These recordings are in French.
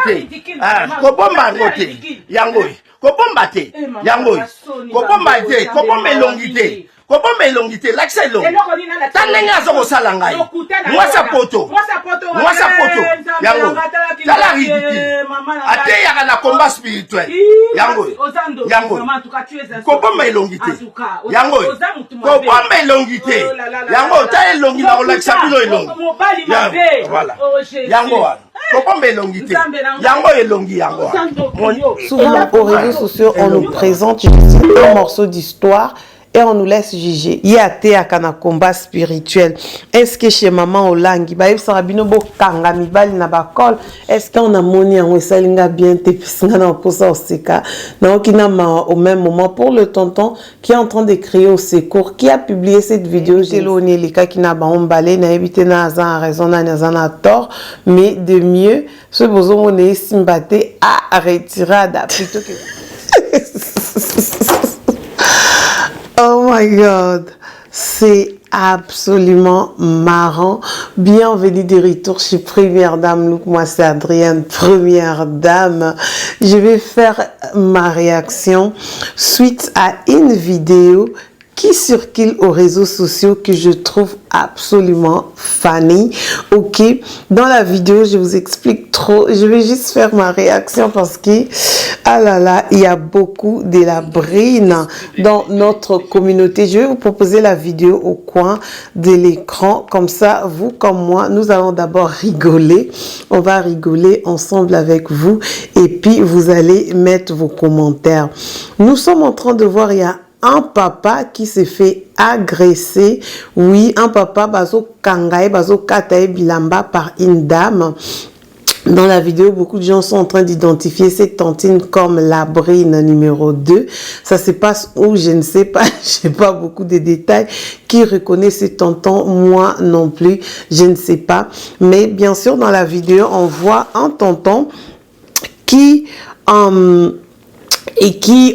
te. Kobomba ngote. Yango. Kobomba te. Yango. Kobomba te. Kobomba elongi te. Kobomba elongi te. Lakisa elongi. Tanenga zoko salangai. Mwasa poto. Mwasa poto. Yango. Tala ridicule. Ate yaka na combat spirituel. Yango. Yango. Kobomba elongi te. Yango. Kobomba elongi te. Yango. Ta elongi na kolakisa bino elongi. Voilà. Yango. Souvent aux réseaux sociaux, on nous présente un morceau d'histoire et on nous laisse juger. Il y a un combat spirituel. Est-ce que chez maman Olangi, est-ce qu'on a moni en Wessalinga bien au même moment pour le tonton qui est en train de crier au secours, qui a publié cette vidéo. J'ai l'honneur les cas qui n'a pas emballé, n'a évité n'a raison, n'a tort, mais de mieux, ce besoin on est simbaté à retirer plutôt que. Oh my God, c'est absolument marrant. Bienvenue de retour chez Première Dame. Look, moi c'est Adrienne, Première Dame. Je vais faire ma réaction suite à une vidéo qui circule aux réseaux sociaux que je trouve absolument funny. Ok, dans la vidéo je vous explique trop, je vais juste faire ma réaction parce que ah là là, il y a beaucoup de la brine dans notre communauté. Je vais vous proposer la vidéo au coin de l'écran, comme ça vous comme moi nous allons d'abord rigoler, on va rigoler ensemble avec vous et puis vous allez mettre vos commentaires. Nous sommes en train de voir, il y a un papa qui s'est fait agresser, oui, un papa bazo kangae, bazo katae bilamba par une dame. Dans la vidéo, beaucoup de gens sont en train d'identifier cette tantine comme la brine numéro 2. Ça se passe où, je ne sais pas, je n'ai pas beaucoup de détails. Qui reconnaît ce tonton? Moi non plus, je ne sais pas. Mais bien sûr, dans la vidéo, on voit un tonton qui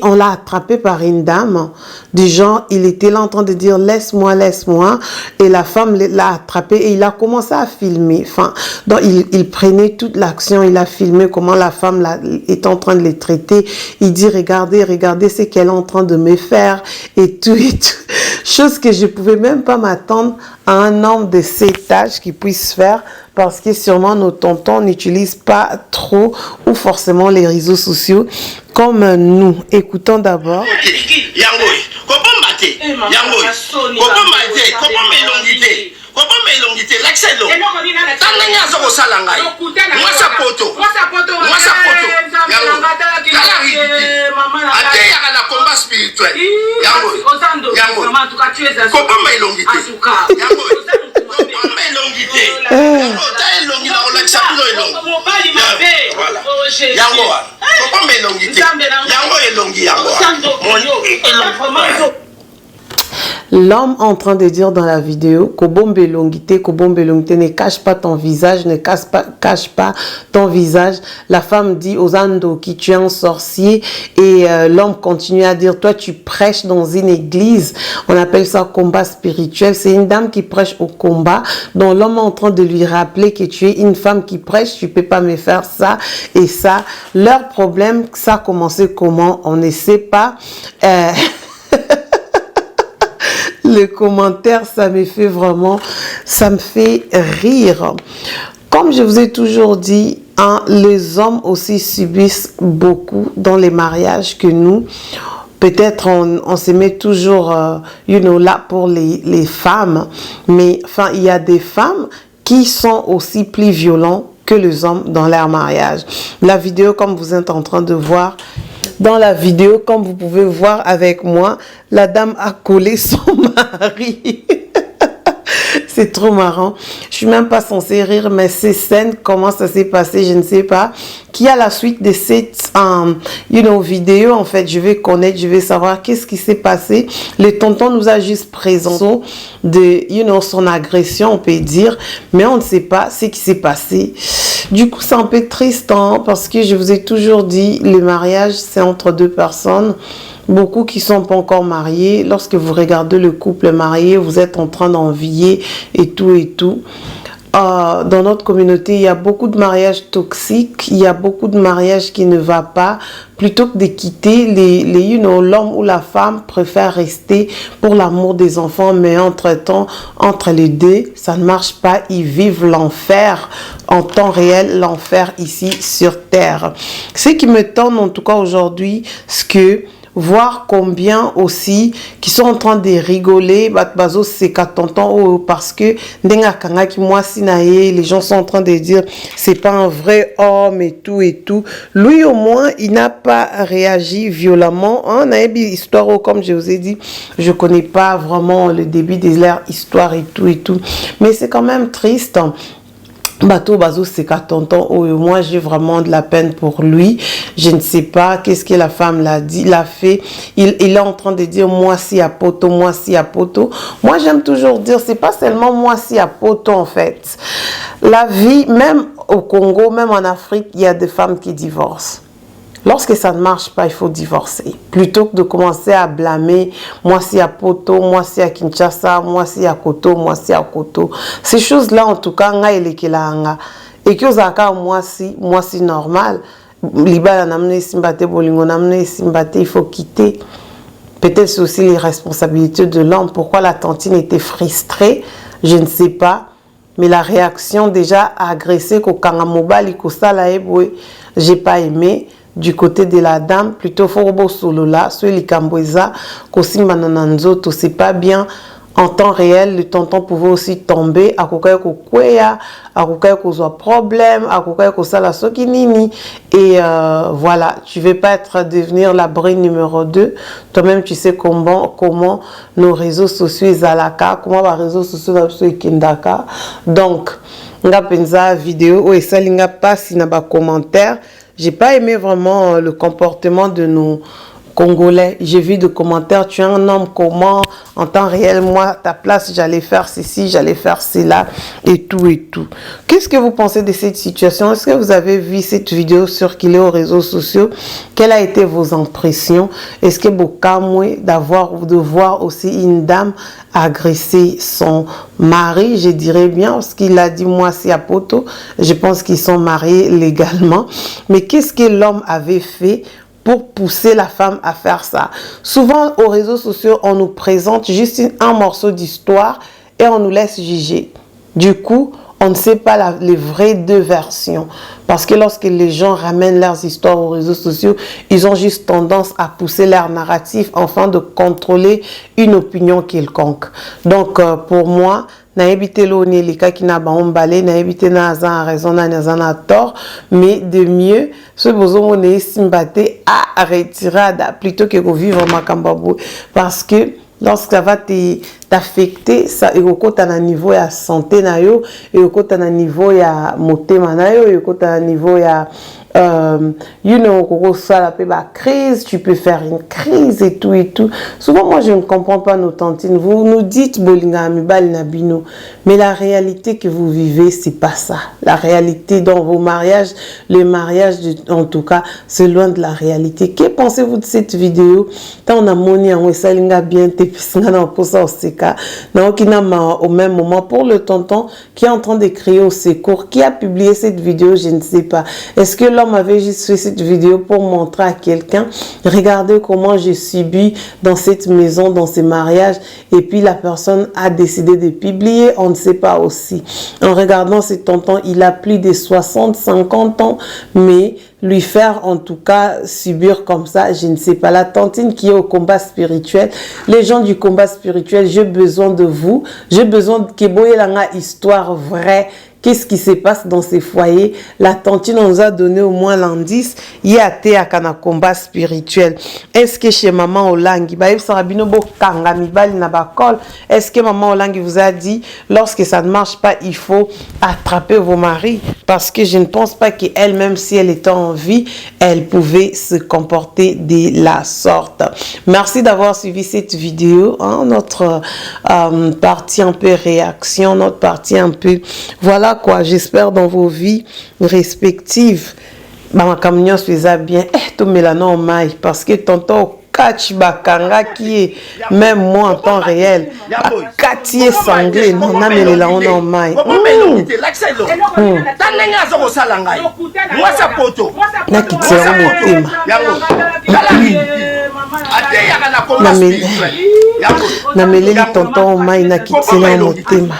on l'a attrapé par une dame du genre, il était là en train de dire laisse-moi, laisse-moi, et la femme l'a attrapé et il a commencé à filmer. Enfin, donc il prenait toute l'action, il a filmé comment la femme est en train de les traiter. Il dit regardez, regardez ce qu'elle est en train de me faire et tout et tout. Chose que je pouvais même pas m'attendre à un homme de cet âge qui puisse faire, parce que sûrement nos tontons n'utilisent pas trop ou forcément les réseaux sociaux comme nous. Écoutons d'abord. L'homme en train de dire dans la vidéo, Kobombe Longité, ne cache pas ton visage, ne cache pas ton visage. La femme dit aux Ando qui tu es un sorcier et l'homme continue à dire, toi tu prêches dans une église. On appelle ça combat spirituel. C'est une dame qui prêche au combat. Donc l'homme est en train de lui rappeler que tu es une femme qui prêche, tu peux pas me faire ça et ça. Leur problème, ça a commencé comment? On ne sait pas. Le commentaire, ça me fait vraiment, ça me fait rire. Comme je vous ai toujours dit, hein, les hommes aussi subissent beaucoup dans les mariages que nous. Peut-être on se met toujours, là pour les femmes, mais enfin, il y a des femmes qui sont aussi plus violents que les hommes dans leur mariage. La vidéo, comme vous êtes en train de voir, dans la vidéo, comme vous pouvez voir avec moi, la dame a collé son mari. C'est trop marrant. Je suis même pas censée rire, mais ces scènes, comment ça s'est passé, je ne sais pas. Qui a la suite de cette vidéo, en fait, je vais connaître, je vais savoir qu'est-ce qui s'est passé. Le tonton nous a juste présenté de, son agression, on peut dire, mais on ne sait pas ce qui s'est passé. Du coup, c'est un peu triste, hein, parce que je vous ai toujours dit, le mariage, c'est entre deux personnes. Beaucoup qui sont pas encore mariés, lorsque vous regardez le couple marié, vous êtes en train d'envier et tout et tout. dans notre communauté, il y a beaucoup de mariages toxiques, il y a beaucoup de mariages qui ne vont pas. Plutôt que de quitter, l'homme ou la femme préfère rester pour l'amour des enfants, mais entre-temps, entre les deux, ça ne marche pas. Ils vivent l'enfer en temps réel, l'enfer ici sur terre. Ce qui me tente en tout cas aujourd'hui, c'est que voir combien aussi qui sont en train de rigoler c'est parce que les gens sont en train de dire c'est pas un vrai homme et tout lui au moins il n'a pas réagi violemment on a une histoire comme je vous ai dit je connais pas vraiment le début de leur histoire et tout mais c'est quand même triste. C'est qu'à tonton, moi j'ai vraiment de la peine pour lui. Je ne sais pas qu'est-ce que la femme l'a dit, l'a fait. Il est en train de dire moi si à poto, moi si à poto. Moi j'aime toujours dire c'est pas seulement moi si à poto en fait. La vie, même au Congo, même en Afrique, il y a des femmes qui divorcent. Lorsque ça ne marche pas, il faut divorcer. Plutôt que de commencer à blâmer, moi si à Poto, moi si à Kinshasa, moi si à Koto, moi si à Koto. Ces choses-là, en tout cas, et que moi si normal. Il faut quitter. Peut-être c'est aussi les responsabilités de l'homme. Pourquoi la tantine était frustrée, je ne sais pas. Mais la réaction déjà agressée, j'ai pas aimé. Du côté de la dame, plutôt Forobo Solola, soit les Camboueza, Kosimanananzoto, c'est pas bien. En temps réel, le tonton pouvait aussi tomber, à quoi problème, à quoi sala sokinini. Et voilà, tu veux pas devenir la brille numéro 2. Toi-même, tu sais comment nos réseaux sociaux zalaka, comment les réseaux sociaux sont kindaka. Donc, nga penza vidéo, et ça linga pas si n'a pas commentaire. J'ai pas aimé vraiment le comportement de nos Congolais. J'ai vu des commentaires, tu es un homme comment, en temps réel, moi, à ta place, j'allais faire ceci, j'allais faire cela, et tout. Qu'est-ce que vous pensez de cette situation? Est-ce que vous avez vu cette vidéo circuler aux réseaux sociaux? Quelles a été vos impressions? Est-ce que vous camouez de voir aussi une dame agresser son mari? Je dirais bien, parce qu'il a dit moi si à poto, je pense qu'ils sont mariés légalement. Mais qu'est-ce que l'homme avait fait pour pousser la femme à faire ça? Souvent, aux réseaux sociaux, on nous présente juste un morceau d'histoire et on nous laisse juger. Du coup, on ne sait pas les vraies deux versions. Parce que lorsque les gens ramènent leurs histoires aux réseaux sociaux, ils ont juste tendance à pousser leur narratif afin de contrôler une opinion quelconque. Donc, pour moi, na évité l'oni les cas qui n'a pas emballé, na évité na raison na tort, mais de mieux ce besoin on est simbaté à retirer plutôt que de vivre macambabou parce que lorsque ça va t'affecter ça et au côté à niveau ya santé na yo et au côté à niveau ya motema na yo et au côté à niveau ya la crise, tu peux faire une crise et tout. Souvent, moi, je ne comprends pas nos tantines. Vous nous dites, mais la réalité que vous vivez, c'est pas ça. La réalité dans vos mariages, le mariage, en tout cas, c'est loin de la réalité. Que pensez-vous de cette vidéo? Tant on a moni en Wessalinga bien, au même moment, pour le tonton qui est en train de crier au secours, qui a publié cette vidéo, je ne sais pas. Est-ce que l'homme avait juste fait cette vidéo pour montrer à quelqu'un, regardez comment j'ai subi dans cette maison, dans ces mariages, et puis la personne a décidé de publier, on ne sait pas aussi. En regardant ce tonton, il a plus de 60, 50 ans, mais lui faire en tout cas subir comme ça, je ne sais pas. La tantine qui est au combat spirituel, les gens du combat spirituel, j'ai besoin de vous, j'ai besoin de Keboye Langa histoire vraie. Qu'est-ce qui se passe dans ces foyers? La tantine nous a donné au moins l'indice. Il y a un combat spirituel. Est-ce que chez maman Olangi, est-ce que maman Olangi vous a dit, lorsque ça ne marche pas, il faut attraper vos maris? Parce que je ne pense pas qu'elle, même si elle était en vie, elle pouvait se comporter de la sorte. Merci d'avoir suivi cette vidéo. Hein, notre partie un peu réaction, notre partie un peu... Voilà quoi, j'espère dans vos vies respectives. Ma camion suis bien. Tout mélanon maille parce que tonton Kachi bakangaki même moi en temps réel bakati sanglé non namelela on en mai nameleli tonton mai nakitela motema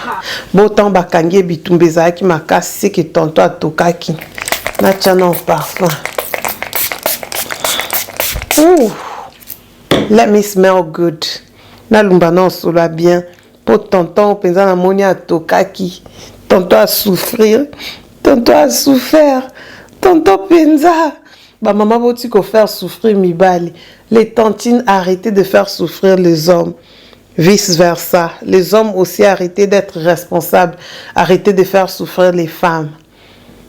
botan bakangi bitumba ezalaki makasi seke tonton atokaki natia na parfum. Ooh, let me smell good. Na lumba na solo bien. Pour tonton penza na moni atokaki. Tonton a souffrir. Tonton a souffert. Tonton penza. Ba maman boti ko faire souffrir mibali. Les tantines arrêtez de faire souffrir les hommes. Vice versa. Les hommes aussi arrêtez d'être responsables. Arrêtez de faire souffrir les femmes.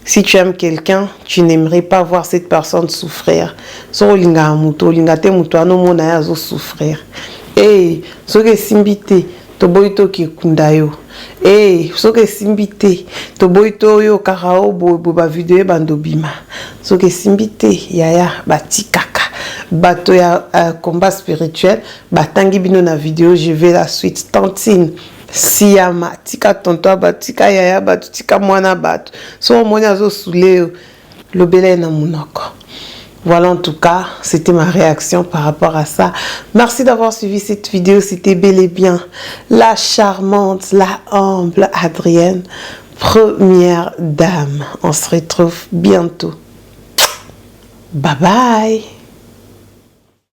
Si tu aimes quelqu'un, tu n'aimerais pas voir cette personne souffrir. So linga muto, linga te muto ano mona ya zo souffrir. Eh, so ke simbite, to boito ki kundayo. Eh, so ke simbite, to boito yo karao bo ba video bando bima. So ke simbite yaya batikaka. Bato ya combat spirituel, batangi bino na vidéo, je vais la suite. Tantine Siyama, tika tonto batika yaya batu, tika mwana batu. So moni azo soulé le belé na munoko. Voilà en tout cas, c'était ma réaction par rapport à ça. Merci d'avoir suivi cette vidéo, c'était bel et bien la charmante, la humble Adrienne, première dame. On se retrouve bientôt. Bye bye.